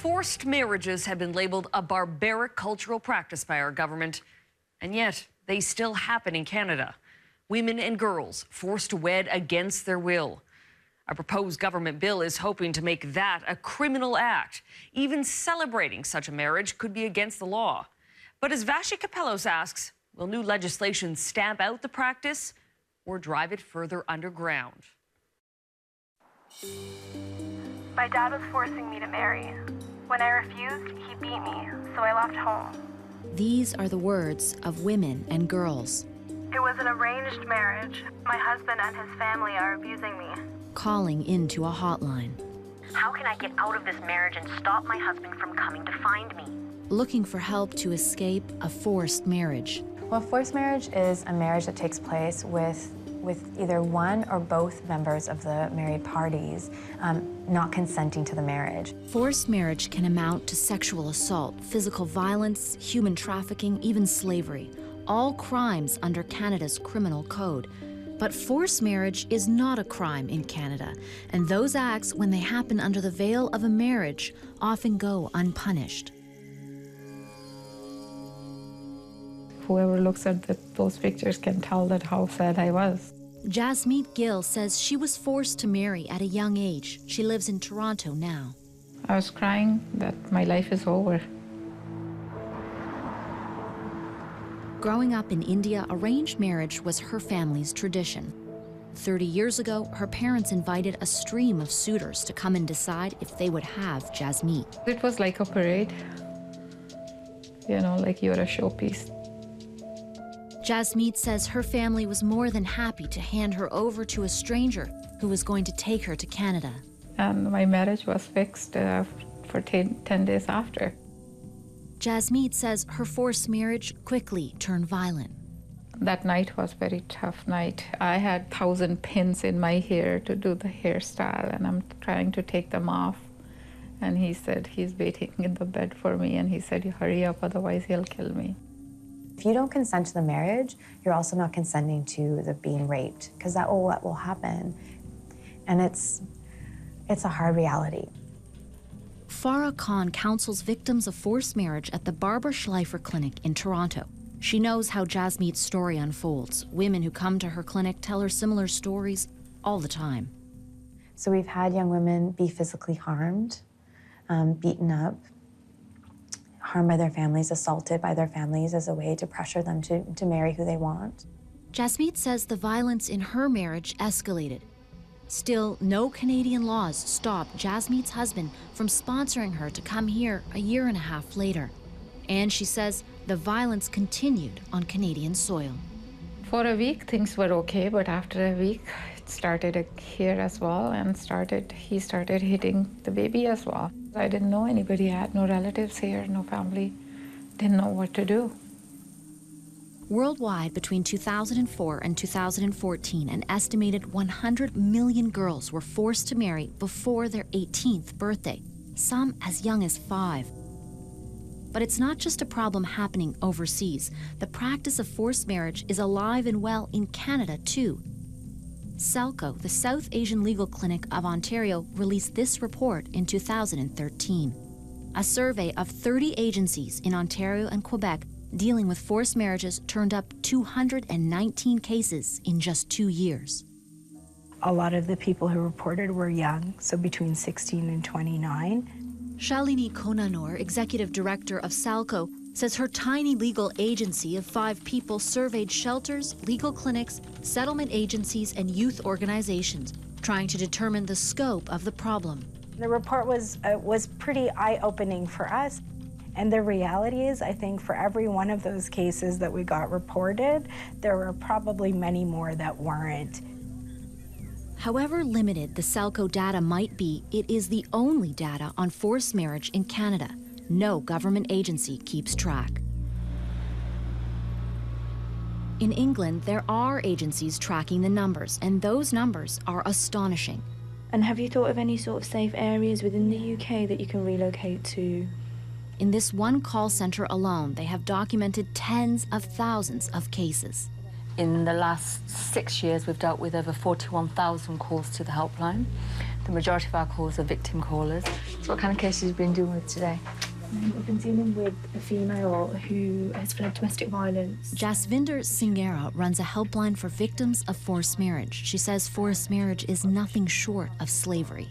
Forced marriages have been labeled a barbaric cultural practice by our government, and yet they still happen in Canada. Women and girls forced to wed against their will. A proposed government bill is hoping to make that a criminal act. Even celebrating such a marriage could be against the law. But as Vashi Kapelos asks, will new legislation stamp out the practice or drive it further underground? My dad was forcing me to marry. When I refused, he beat me, so I left home. These are the words of women and girls. It was an arranged marriage. My husband and his family are abusing me. Calling into a hotline. How can I get out of this marriage and stop my husband from coming to find me? Looking for help to escape a forced marriage. Well, forced marriage is a marriage that takes place with either one or both members of the married parties not consenting to the marriage. Forced marriage can amount to sexual assault, physical violence, human trafficking, even slavery, all crimes under Canada's criminal code. But forced marriage is not a crime in Canada, and those acts, when they happen under the veil of a marriage, often go unpunished. Whoever looks at those pictures can tell that how sad I was. Jasmeet Gill says she was forced to marry at a young age. She lives in Toronto now. I was crying that my life is over. Growing up in India, arranged marriage was her family's tradition. 30 years ago, her parents invited a stream of suitors to come and decide if they would have Jasmeet. It was like a parade, you know, like you're a showpiece. Jasmeet says her family was more than happy to hand her over to a stranger who was going to take her to Canada. And my marriage was fixed for 10 days after. Jasmeet says her forced marriage quickly turned violent. That night was a very tough night. I had 1,000 pins in my hair to do the hairstyle, and I'm trying to take them off. And he said he's waiting in the bed for me, and he said, hurry up, otherwise he'll kill me. If you don't consent to the marriage, you're also not consenting to the being raped, because that will happen. And it's a hard reality. Farah Khan counsels victims of forced marriage at the Barbara Schleifer Clinic in Toronto. She knows how Jasmeet's story unfolds. Women who come to her clinic tell her similar stories all the time. So we've had young women be physically harmed, beaten up, harmed by their families, assaulted by their families as a way to pressure them to marry who they want. Jasmeet says the violence in her marriage escalated. Still, no Canadian laws stopped Jasmeet's husband from sponsoring her to come here a year and a half later. And she says the violence continued on Canadian soil. For a week, things were okay, but after a week, it started here as well, and he started hitting the baby as well. I didn't know anybody. I had no relatives here, no family. Didn't know what to do. Worldwide, between 2004 and 2014, an estimated 100 million girls were forced to marry before their 18th birthday, some as young as 5. But it's not just a problem happening overseas. The practice of forced marriage is alive and well in Canada, too. SALCO, the South Asian Legal Clinic of Ontario, released this report in 2013. A survey of 30 agencies in Ontario and Quebec dealing with forced marriages turned up 219 cases in just 2 years. A lot of the people who reported were young, so between 16 and 29. Shalini Konanor, executive director of SALCO, says her tiny legal agency of 5 people surveyed shelters, legal clinics, settlement agencies, and youth organizations, trying to determine the scope of the problem. The report was pretty eye-opening for us. And the reality is, I think for every one of those cases that we got reported, there were probably many more that weren't. However limited the SALCO data might be, it is the only data on forced marriage in Canada. No government agency keeps track. In England, there are agencies tracking the numbers, and those numbers are astonishing. And have you thought of any sort of safe areas within the UK that you can relocate to? In this one call center alone, they have documented tens of thousands of cases. In the last 6 years, we've dealt with over 41,000 calls to the helpline. The majority of our calls are victim callers. So what kind of cases have you been dealing with today? I've been dealing with a female who has fled domestic violence. Jasvinder Singera runs a helpline for victims of forced marriage. She says forced marriage is nothing short of slavery.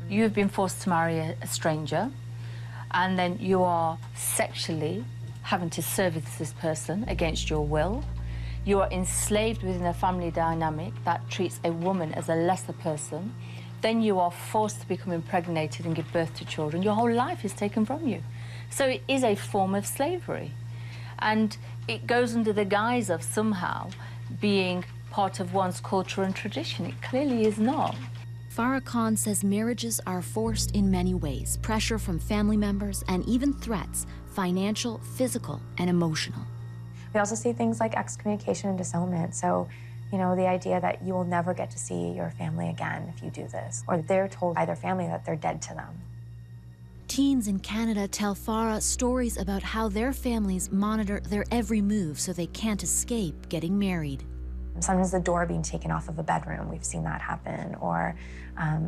You've been forced to marry a stranger, and then you are sexually having to service this person against your will. You are enslaved within a family dynamic that treats a woman as a lesser person. Then you are forced to become impregnated and give birth to children. Your whole life is taken from you. So it is a form of slavery. And it goes under the guise of somehow being part of one's culture and tradition. It clearly is not. Farah Khan says marriages are forced in many ways. Pressure from family members and even threats, financial, physical, and emotional. We also see things like excommunication and disownment. So, you know, the idea that you will never get to see your family again if you do this, or they're told by their family that they're dead to them. Teens in Canada tell Farah stories about how their families monitor their every move so they can't escape getting married. Sometimes the door being taken off of a bedroom, we've seen that happen, or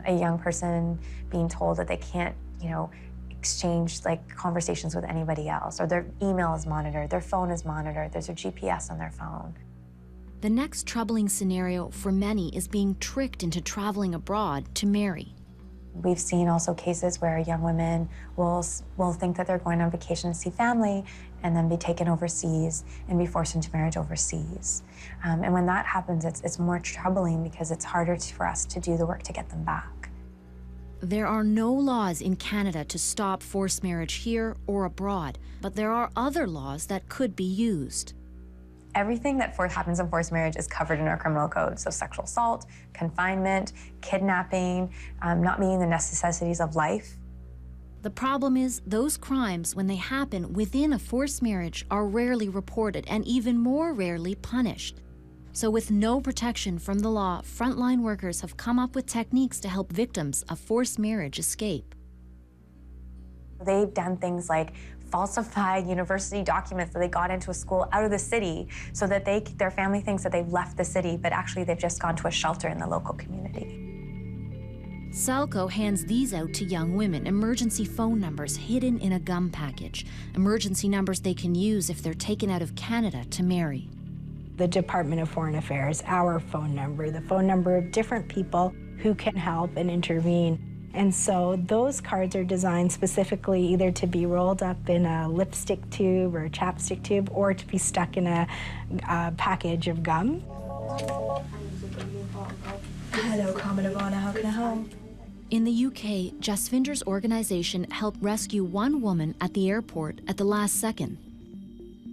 a young person being told that they can't, you know, exchange like conversations with anybody else, or their email is monitored, their phone is monitored, there's a GPS on their phone. The next troubling scenario for many is being tricked into traveling abroad to marry. We've seen also cases where young women will think that they're going on vacation to see family and then be taken overseas and be forced into marriage overseas. And when that happens, it's more troubling because it's harder for us to do the work to get them back. There are no laws in Canada to stop forced marriage here or abroad, but there are other laws that could be used. Everything that happens in forced marriage is covered in our criminal code. So sexual assault, confinement, kidnapping, not meeting the necessities of life. The problem is those crimes, when they happen within a forced marriage, are rarely reported and even more rarely punished. So with no protection from the law, frontline workers have come up with techniques to help victims of forced marriage escape. They've done things like falsified university documents that they got into a school out of the city so that their family thinks that they've left the city, but actually they've just gone to a shelter in the local community. Salco hands these out to young women, emergency phone numbers hidden in a gum package, emergency numbers they can use if they're taken out of Canada to marry. The Department of Foreign Affairs, our phone number, the phone number of different people who can help and intervene. And so those cards are designed specifically either to be rolled up in a lipstick tube or a chapstick tube or to be stuck in a package of gum. Hello, Carmen Ivana, how can I help? In the UK, Jasvinder's organization helped rescue one woman at the airport at the last second.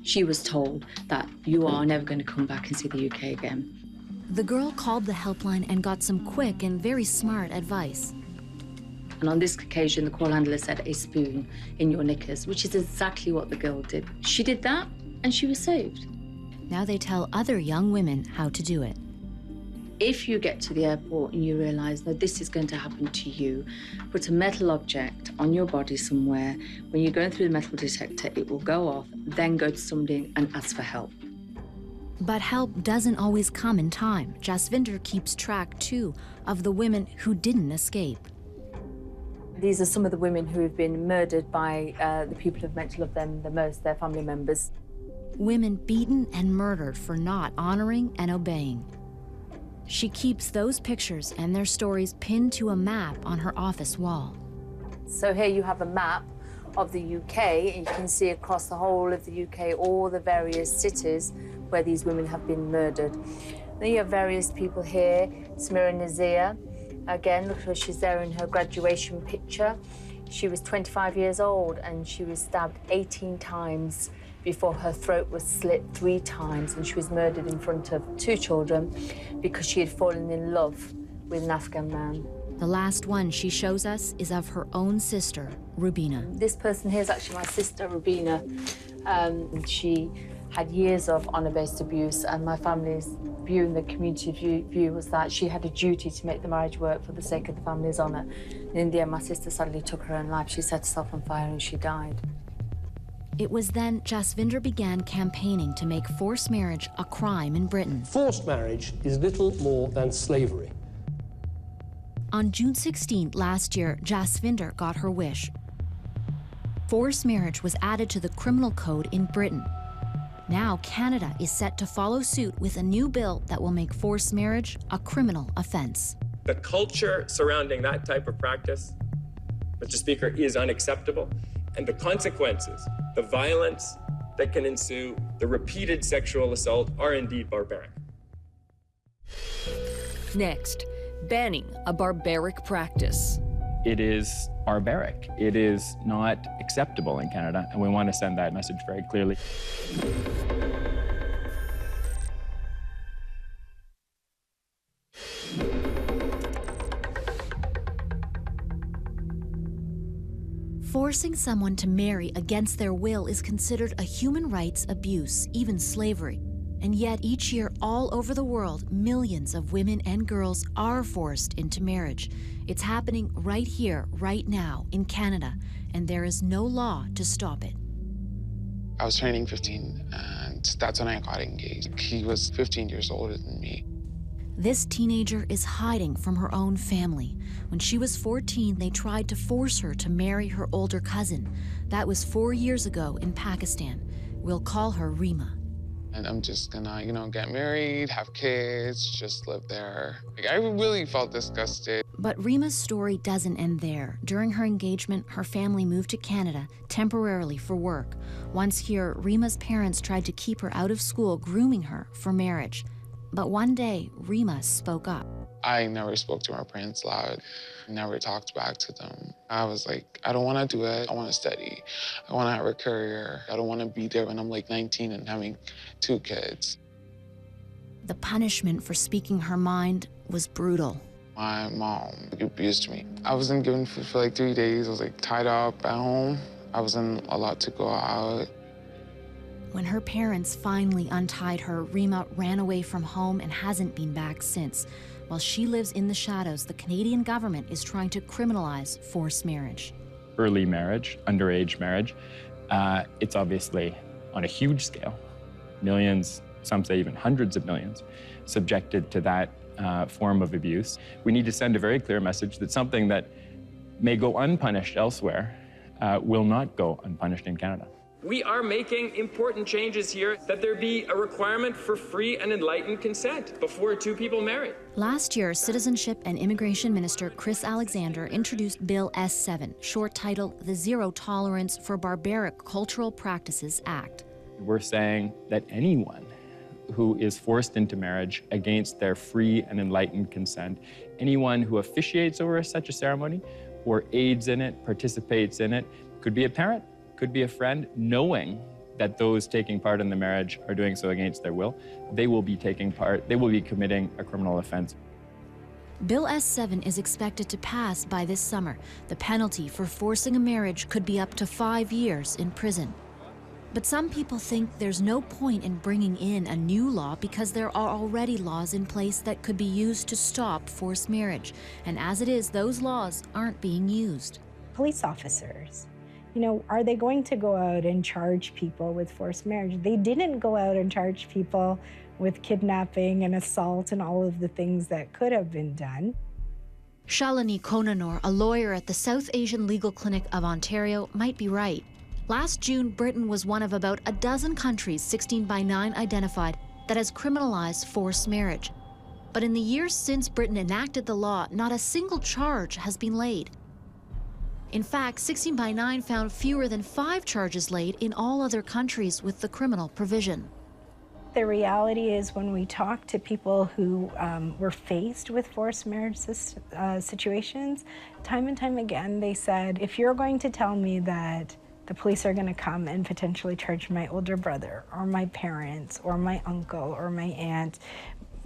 She was told that you are never going to come back and see the UK again. The girl called the helpline and got some quick and very smart advice. And on this occasion, the call handler said a spoon in your knickers, which is exactly what the girl did. She did that and she was saved. Now they tell other young women how to do it. If you get to the airport and you realise that this is going to happen to you, put a metal object on your body somewhere. When you're going through the metal detector, it will go off, then go to somebody and ask for help. But help doesn't always come in time. Jasvinder keeps track, too, of the women who didn't escape. These are some of the women who have been murdered by the people who've meant to love them the most, their family members. Women beaten and murdered for not honoring and obeying. She keeps those pictures and their stories pinned to a map on her office wall. So here you have a map of the UK, and you can see across the whole of the UK all the various cities where these women have been murdered. Then you have various people here. Samira Nazir, again, look at she's there in her graduation picture. She was 25 years old and she was stabbed 18 times before her throat was slit 3 times, and she was murdered in front of 2 children because she had fallen in love with an Afghan man. The last one she shows us is of her own sister, Rubina. This person here is actually my sister, Rubina. She had years of honour-based abuse, and my family's view and the community view was that she had a duty to make the marriage work for the sake of the family's honour. And in the end, my sister sadly took her own life. She set herself on fire and she died. It was then Jasvinder began campaigning to make forced marriage a crime in Britain. Forced marriage is little more than slavery. On June 16th last year, Jasvinder got her wish. Forced marriage was added to the criminal code in Britain. Now Canada is set to follow suit with a new bill that will make forced marriage a criminal offense. The culture surrounding that type of practice, Mr. Speaker, is unacceptable. And the consequences, the violence that can ensue, the repeated sexual assault are indeed barbaric. Next, banning a barbaric practice. It is barbaric. It is not acceptable in Canada, and we want to send that message very clearly. Forcing someone to marry against their will is considered a human rights abuse, even slavery. And yet each year all over the world, millions of women and girls are forced into marriage. It's happening right here, right now, in Canada, and there is no law to stop it. I was turning 15, and that's when I got engaged. He was 15 years older than me. This teenager is hiding from her own family. When she was 14, they tried to force her to marry her older cousin. That was 4 years ago in Pakistan. We'll call her Rima. And I'm just gonna, get married, have kids, just live there. I really felt disgusted. But Rima's story doesn't end there. During her engagement, her family moved to Canada temporarily for work. Once here, Rima's parents tried to keep her out of school, grooming her for marriage. But one day, Rima spoke up. I never spoke to our parents loud, never talked back to them. I was like, I don't want to do it. I want to study. I want to have a career. I don't want to be there when I'm like 19 and having 2 kids. The punishment for speaking her mind was brutal. My mom abused me. I wasn't given food for like 3 days. I was like tied up at home. I wasn't allowed to go out. When her parents finally untied her, Rima ran away from home and hasn't been back since. While she lives in the shadows, the Canadian government is trying to criminalize forced marriage. Early marriage, underage marriage, it's obviously on a huge scale. Millions, some say even hundreds of millions, subjected to that form of abuse. We need to send a very clear message that something that may go unpunished elsewhere will not go unpunished in Canada. We are making important changes here, that there be a requirement for free and enlightened consent before 2 people marry. Last year, Citizenship and Immigration Minister Chris Alexander introduced Bill S7, short title, the Zero Tolerance for Barbaric Cultural Practices Act. We're saying that anyone who is forced into marriage against their free and enlightened consent, anyone who officiates over such a ceremony or aids in it, participates in it, could be a parent, could be a friend, knowing that those taking part in the marriage are doing so against their will, they will be committing a criminal offense. Bill S7 is expected to pass by this summer. The penalty for forcing a marriage could be up to 5 years in prison. But some people think there's no point in bringing in a new law because there are already laws in place that could be used to stop forced marriage. And as it is, those laws aren't being used. Police officers, are they going to go out and charge people with forced marriage? They didn't go out and charge people with kidnapping and assault and all of the things that could have been done. Shalini Konanor, a lawyer at the South Asian Legal Clinic of Ontario, might be right. Last June, Britain was one of about a dozen countries 16/9 identified that has criminalized forced marriage. But in the years since Britain enacted the law, not a single charge has been laid. In fact, 16/9 found fewer than 5 charges laid in all other countries with the criminal provision. The reality is when we talk to people who were faced with forced marriage situations, time and time again, they said, if you're going to tell me that the police are going to come and potentially charge my older brother or my parents or my uncle or my aunt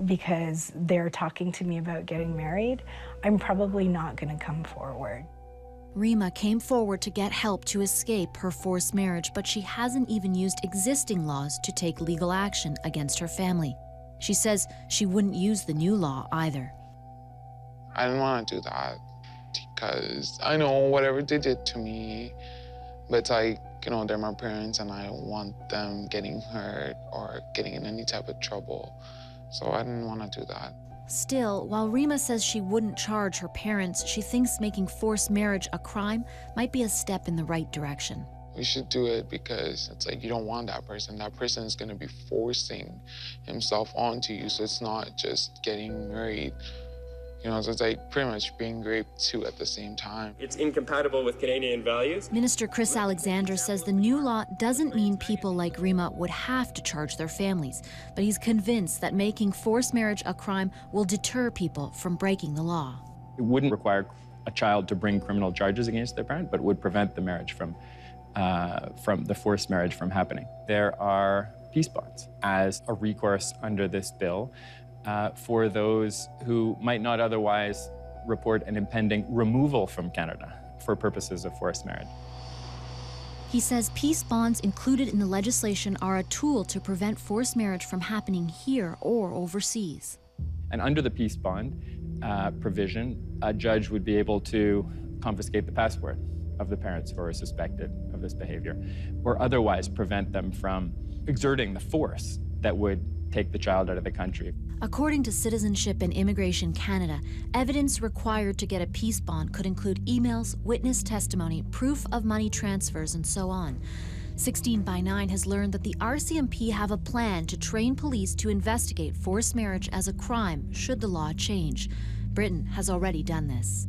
because they're talking to me about getting married, I'm probably not going to come forward. Rima came forward to get help to escape her forced marriage, but she hasn't even used existing laws to take legal action against her family. She says she wouldn't use the new law either. I didn't want to do that because I know whatever they did to me, but you know, they're my parents and I don't want them getting hurt or getting in any type of trouble. So I didn't want to do that. Still, while Rima says she wouldn't charge her parents, she thinks making forced marriage a crime might be a step in the right direction. We should do it because it's like you don't want that person. That person is going to be forcing himself onto you. So it's not just getting married. You know, so it's like pretty much being raped too at the same time. It's incompatible with Canadian values. Minister Chris Alexander says the new law doesn't mean people like Rima would have to charge their families, but he's convinced that making forced marriage a crime will deter people from breaking the law. It wouldn't require a child to bring criminal charges against their parent, but would prevent the marriage from the forced marriage from happening. There are peace bonds as a recourse under this bill for those who might not otherwise report an impending removal from Canada for purposes of forced marriage. He says peace bonds included in the legislation are a tool to prevent forced marriage from happening here or overseas. And under the peace bond provision, a judge would be able to confiscate the passport of the parents who are suspected of this behavior, or otherwise prevent them from exerting the force that would take the child out of the country. According to Citizenship and Immigration Canada, evidence required to get a peace bond could include emails, witness testimony, proof of money transfers, and so on. 16/9 has learned that the RCMP have a plan to train police to investigate forced marriage as a crime should the law change. Britain has already done this.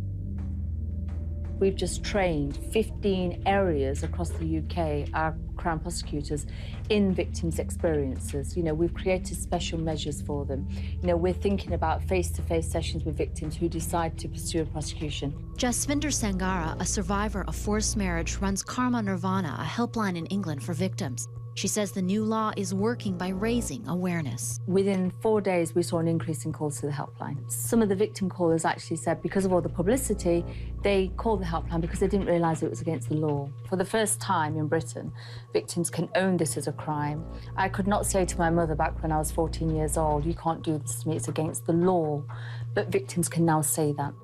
We've just trained 15 areas across the UK, our Crown prosecutors, in victims' experiences. You know, we've created special measures for them. You know, we're thinking about face-to-face sessions with victims who decide to pursue a prosecution. Jasvinder Sangara, a survivor of forced marriage, runs Karma Nirvana, a helpline in England for victims. She says the new law is working by raising awareness. Within 4 days, we saw an increase in calls to the helpline. Some of the victim callers actually said because of all the publicity, they called the helpline because they didn't realise it was against the law. For the first time in Britain, victims can own this as a crime. I could not say to my mother back when I was 14 years old, you can't do this to me, it's against the law. But victims can now say that.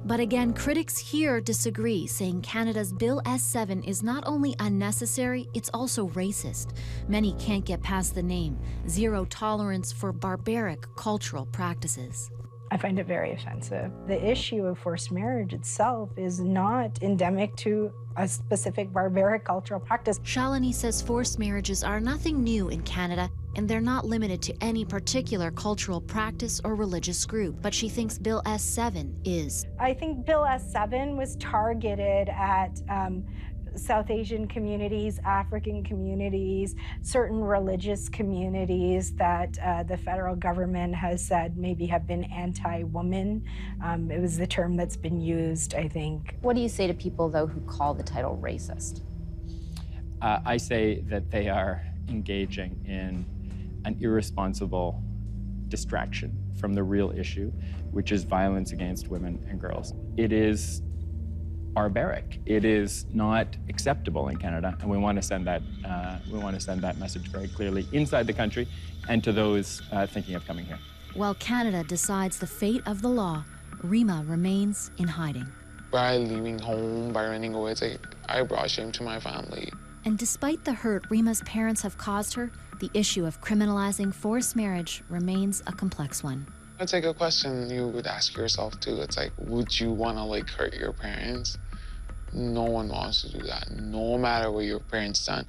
But again, critics here disagree, saying Canada's Bill S7 is not only unnecessary, it's also racist. Many can't get past the name, zero tolerance for barbaric cultural practices. I find it very offensive. The issue of forced marriage itself is not endemic to a specific barbaric cultural practice. Shalini says forced marriages are nothing new in Canada, and they're not limited to any particular cultural practice or religious group, but she thinks Bill S7 is. I think Bill S7 was targeted at South Asian communities, African communities, certain religious communities that the federal government has said maybe have been anti-woman. It was the term that's been used, I think. What do you say to people, though, who call the title racist? I say that they are engaging in an irresponsible distraction from the real issue, which is violence against women and girls. It is barbaric. It is not acceptable in Canada, and we want to send that message very clearly inside the country and to those thinking of coming here. While Canada decides the fate of the law, Rima remains in hiding. By leaving home, by running away, it's like I brought shame to my family. And despite the hurt Rima's parents have caused her, the issue of criminalizing forced marriage remains a complex one. It's like a question you would ask yourself too. It's like, would you want to like hurt your parents? No one wants to do that, no matter what your parents done.